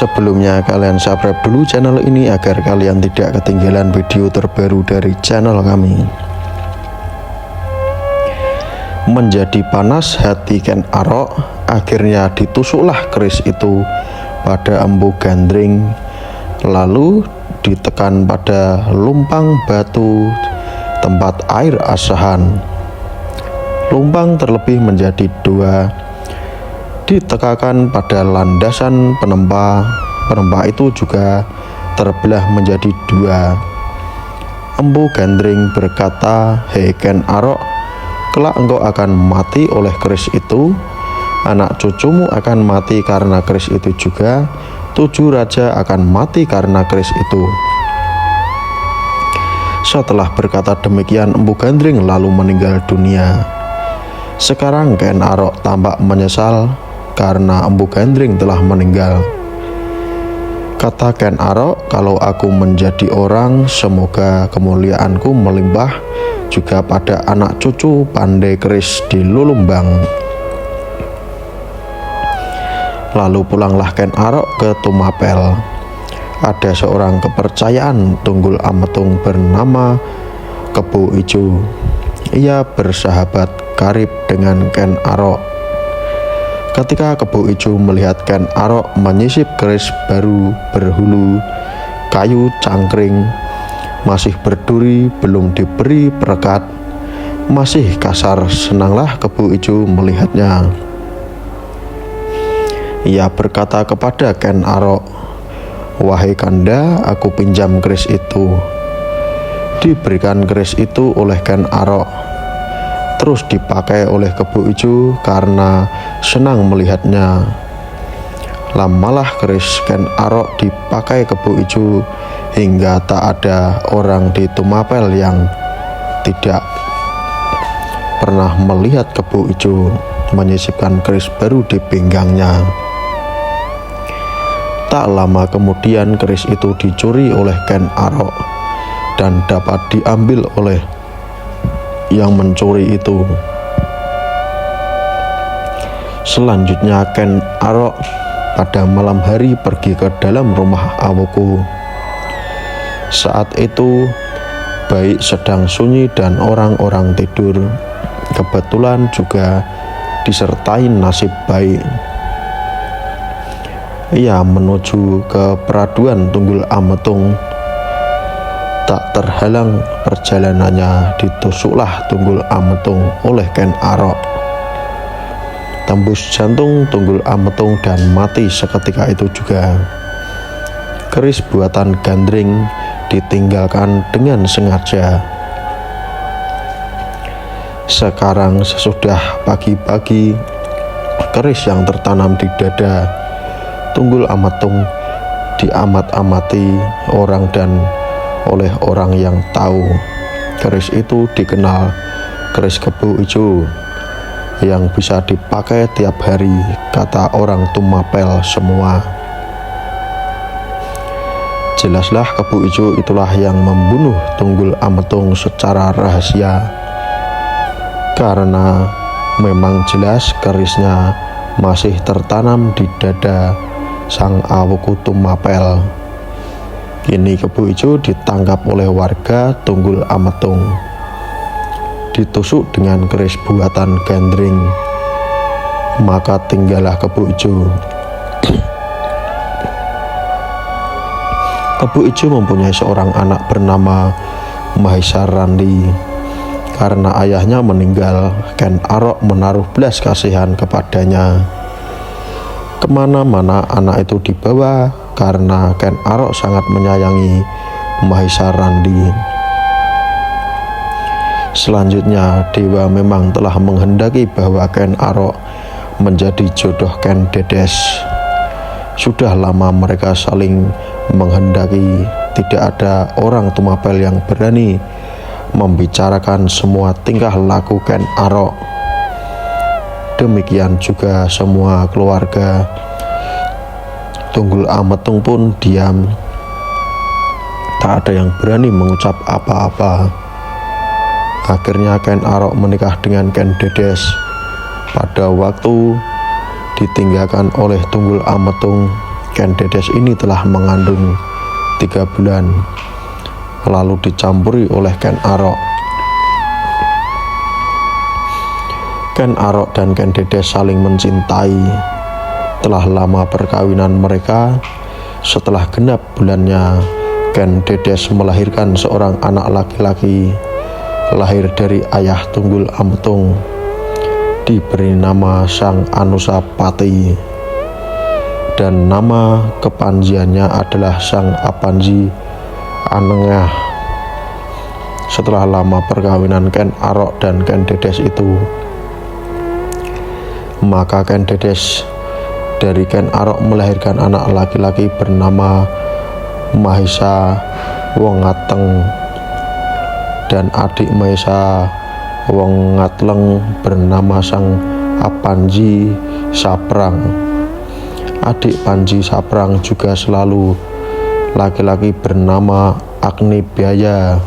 Sebelumnya kalian subscribe dulu channel ini agar kalian tidak ketinggalan video terbaru dari channel kami. Menjadi panas hati Ken Arok, akhirnya ditusuklah keris itu pada Empu Gandring, lalu ditekan pada lumpang batu tempat air asahan. Lumpang terlebih menjadi dua, ditekakan pada landasan penempa itu juga terbelah menjadi dua. Empu Gandring berkata, "Hei Ken Arok, kelak engkau akan mati oleh keris itu, anak cucumu akan mati karena keris itu juga, 7 raja akan mati karena keris itu." Setelah berkata demikian, Empu Gandring lalu meninggal dunia. Sekarang Ken Arok tampak menyesal karena Empu Gandring telah meninggal. Kata Ken Arok, "Kalau aku menjadi orang, semoga kemuliaanku melimpah juga pada anak cucu pandai keris di Lulumbang." Lalu pulanglah Ken Arok ke Tumapel. Ada seorang kepercayaan Tunggul Ametung bernama Kebo Ijo. Ia bersahabat karib dengan Ken Arok. Ketika Kebo Ijo melihat Ken Arok menyisip keris baru berhulu kayu cangkring, masih berduri, belum diberi perekat, masih kasar, senanglah Kebo Ijo melihatnya. Ia berkata kepada Ken Arok, "Wahai Kanda, aku pinjam keris itu." Diberikan keris itu oleh Ken Arok, terus dipakai oleh Kebo Ijo karena senang melihatnya. Lamalah keris Ken Arok dipakai Kebo Ijo hingga tak ada orang di Tumapel yang tidak pernah melihat Kebo Ijo menyisipkan keris baru di pinggangnya. Tak lama kemudian keris itu dicuri oleh Ken Arok dan dapat diambil oleh yang mencuri itu. Selanjutnya Ken Arok pada malam hari pergi ke dalam rumah Awoku. Saat itu baik sedang sunyi dan orang-orang tidur. Kebetulan juga disertai nasib baik. Ia menuju ke peraduan Tunggul Ametung. Tak terhalang perjalanannya, ditusuklah Tunggul Ametung oleh Ken Arok. Tembus jantung Tunggul Ametung dan mati seketika itu juga. Keris buatan Gandring ditinggalkan dengan sengaja. Sekarang sesudah pagi-pagi, keris yang tertanam di dada Tunggul Ametung diamat-amati orang dan oleh orang yang tahu. Keris itu dikenal keris Kebo Ijo yang bisa dipakai tiap hari, kata orang Tumapel semua. Jelaslah Kebo Ijo itulah yang membunuh Tunggul Ametung secara rahasia, karena memang jelas kerisnya masih tertanam di dada sang Awoku Tumapel. Kini Kebo Ijo ditangkap oleh warga Tunggul Ametung, ditusuk dengan keris buatan Gandring. Maka tinggallah Kebo Ijo. Kebo Ijo mempunyai seorang anak bernama Mahisa Randi. Karena ayahnya meninggal, Ken Arok menaruh belas kasihan kepadanya. Kemana-mana anak itu dibawa karena Ken Arok sangat menyayangi Mahisa Randi. Selanjutnya, dewa memang telah menghendaki bahwa Ken Arok menjadi jodoh Ken Dedes. Sudah lama mereka saling menghendaki, tidak ada orang Tumapel yang berani membicarakan semua tingkah laku Ken Arok. Demikian juga semua keluarga Tunggul Ametung pun diam. Tak ada yang berani mengucap apa-apa. Akhirnya Ken Arok menikah dengan Ken Dedes. Pada waktu ditinggalkan oleh Tunggul Ametung, Ken Dedes ini telah mengandung 3 bulan, lalu dicampuri oleh Ken Arok. Ken Arok dan Ken Dedes saling mencintai. Telah lama perkawinan mereka. Setelah genap bulannya, Ken Dedes melahirkan seorang anak laki-laki, lahir dari ayah Tunggul Ametung, diberi nama Sang Anusapati, dan nama kepanjiannya adalah Sang Apanji Anengah. Setelah lama perkawinan Ken Arok dan Ken Dedes itu, maka Ken Dedes dari Ken Arok melahirkan anak laki-laki bernama Mahisa Wongateng, dan adik Mahisa Wongatleng bernama Sang Apanji Saprang. Adik Panji Saprang juga selalu laki-laki bernama Agnibaya.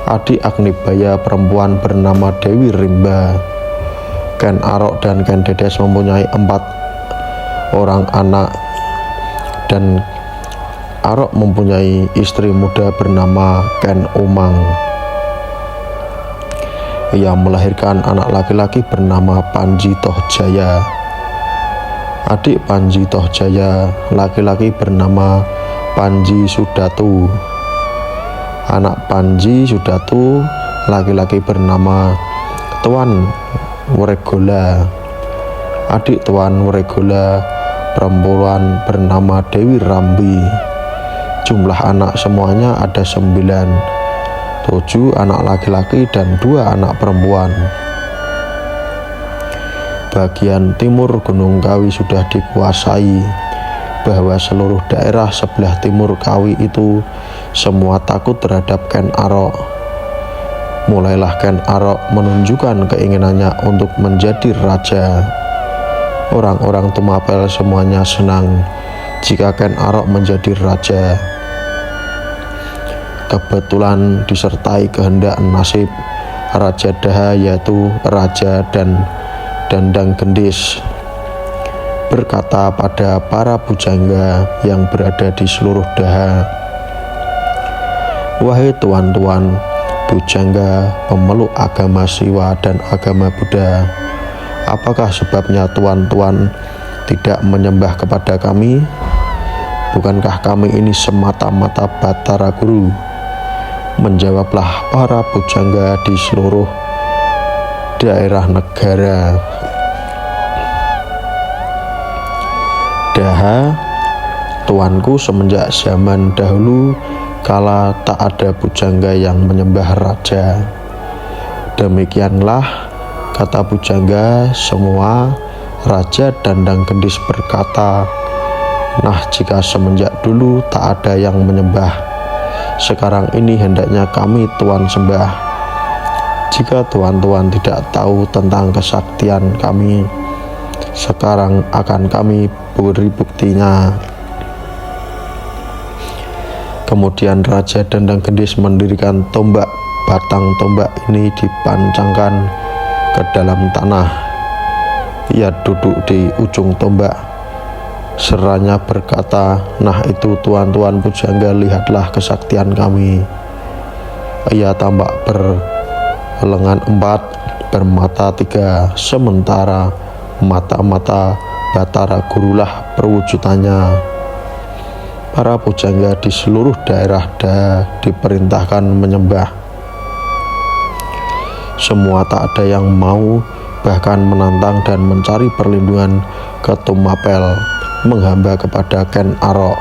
Adik Agnibaya perempuan bernama Dewi Rimba. Ken Arok dan Ken Dedes mempunyai 4 orang anak, dan Arok mempunyai istri muda bernama Ken Umang. Ia melahirkan anak laki-laki bernama Panji Tohjaya. Adik Panji Tohjaya laki-laki bernama Panji Sudatu. Anak Panji Sudatu laki-laki bernama Tuan Wregola. Adik Tuan Wregola perempuan bernama Dewi Rambi. Jumlah anak semuanya ada 9, 7 anak laki-laki dan 2 anak perempuan. Bagian timur Gunung Kawi sudah dikuasai, bahwa seluruh daerah sebelah timur Kawi itu semua takut terhadap Ken Arok. Mulailah Ken Arok menunjukkan keinginannya untuk menjadi raja. Orang-orang Tumapel semuanya senang jika Ken Arok menjadi raja. Kebetulan disertai kehendak nasib, Raja Daha yaitu Raja dan Dandang Gendis berkata pada para pujangga yang berada di seluruh Daha, "Wahai tuan-tuan pujangga pemeluk agama Siwa dan agama Buddha, apakah sebabnya tuan-tuan tidak menyembah kepada kami? Bukankah kami ini semata-mata Batara Guru?" Menjawablah para pujangga di seluruh daerah negara. Daha, tuanku, semenjak zaman dahulu kala tak ada pujangga yang menyembah raja. Demikianlah kata pujangga semua. Raja Dandang Gendis berkata, "Nah, jika semenjak dulu tak ada yang menyembah, sekarang ini hendaknya kami tuan sembah. Jika tuan-tuan tidak tahu tentang kesaktian kami, sekarang akan kami beri buktinya." Kemudian Raja Dandang Gendis mendirikan tombak. Batang tombak ini dipancangkan ke dalam tanah. Ia duduk di ujung tombak. Seranya berkata, "Nah itu tuan-tuan pujangga, lihatlah kesaktian kami." Ia tampak berlengan 4, bermata 3, sementara mata-mata Batara Gurulah perwujudannya. Para pujangga di seluruh daerah Daha diperintahkan menyembah. Semua tak ada yang mau, bahkan menantang dan mencari perlindungan ke Tumapel, menghamba kepada Ken Arok.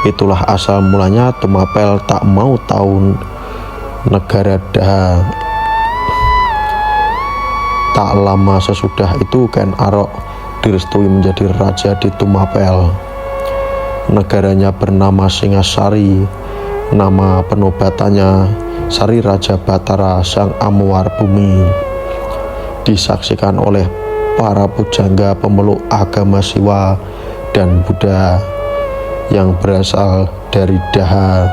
Itulah asal mulanya Tumapel tak mau tahu negara Daha. Tak lama sesudah itu Ken Arok direstui menjadi raja di Tumapel. Negaranya bernama Singasari. Nama penobatannya Sari Raja Batara Sang Amuar Bumi. Disaksikan oleh para pujangga pemeluk agama Siwa dan Buddha yang berasal dari Daha.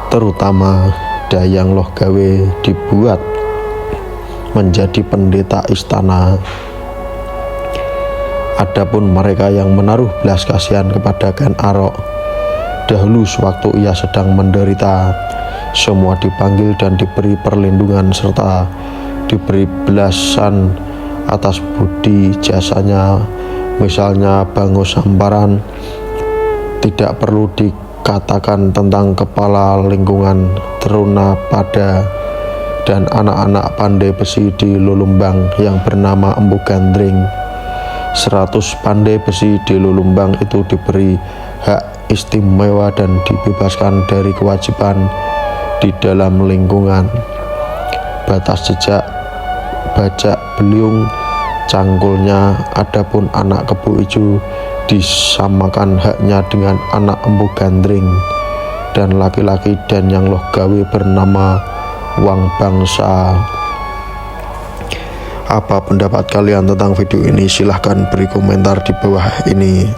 terutama Dayang Loh Gawe dibuat menjadi pendeta istana. Adapun mereka yang menaruh belas kasihan kepada Ken Arok dahulu sewaktu ia sedang menderita, semua dipanggil dan diberi perlindungan serta diberi belasan atas budi jasanya. Misalnya Bango Samparan, tidak perlu dikatakan tentang kepala lingkungan Teruna Pada dan anak-anak pandai besi di Lulumbang yang bernama Empu Gandring. 100 pandai besi di Lulumbang itu diberi hak istimewa dan dibebaskan dari kewajiban di dalam lingkungan. Batas jejak, bajak beliung, cangkulnya. Adapun anak Kebo Ijo disamakan haknya dengan anak Empu Gandring, dan laki-laki Dayang Loh Gawe bernama Wang Bangsa. Apa pendapat kalian tentang video ini? Silahkan beri komentar di bawah ini.